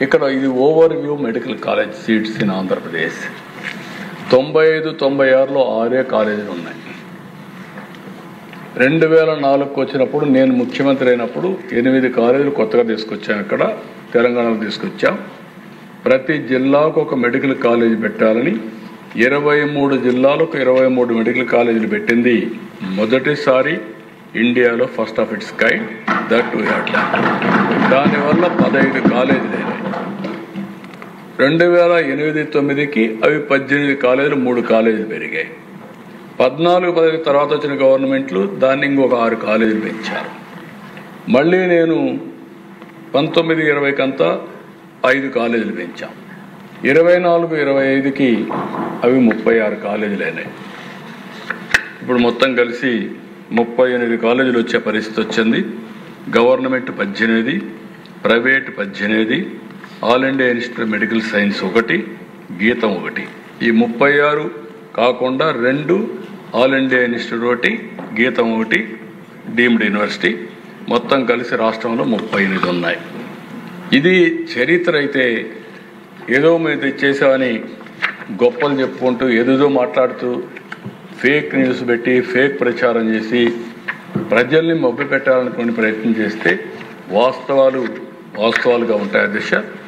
ఇక్కడ ఇది overview medical college seats in Andhra Pradesh. 95-96లో 6 కాలేజీలు ఉన్నాయి. 2004కు వచ్చినప్పుడు నేను ముఖ్యమంత్రి అయినప్పుడు 8 కాలేజీలు కొత్తగా తీసుకొచ్చాం. ఇక్కడ తెలంగాణలో తీసుకొచ్చాం. ప్రతి జిల్లాకు ఒక మెడికల్ కాలేజీ పెట్టాలని 23 జిల్లాలకు 23 మెడికల్ కాలేజీలు పెట్టింది మొదటిసారి ఇండియాలో, first of it's kind, that to అట్లా. దానివల్ల 15 కాలేజీలు అయినాయి. 2008-9కి అవి 18 కాలేజీలు, 3 కాలేజీలు పెరిగాయి. 14-15 తర్వాత వచ్చిన గవర్నమెంట్లు దాన్ని ఇంకొక 6 కాలేజీలు పెంచారు. మళ్ళీ నేను 19-20కంతా 5 కాలేజీలు పెంచాం. 24-25కి అవి 36 కాలేజీలు అయినాయి. ఇప్పుడు మొత్తం కలిసి 38 కాలేజీలు వచ్చే పరిస్థితి వచ్చింది. Government 18, private 18, all India institute medical science 1, గీతం 1. ఈ 36 కాకుండా 2 ఆల్ ఇండియా ఇన్స్టిట్యూట్ 1, గీతం 1 డీమ్డ్ యూనివర్సిటీ, మొత్తం కలిసి రాష్ట్రంలో 38 ఉన్నాయి. ఇది చరిత్ర. అయితే ఏదో మేము తెచ్చేసామని గొప్పలు చెప్పుకుంటూ ఏదేదో మాట్లాడుతూ ఫేక్ న్యూస్ పెట్టి ఫేక్ ప్రచారం చేసి ప్రజల్ని మభ్య పెట్టాలనుకునే ప్రయత్నం చేస్తే వాస్తవాలుగా ఉంటాయి అధ్యక్ష.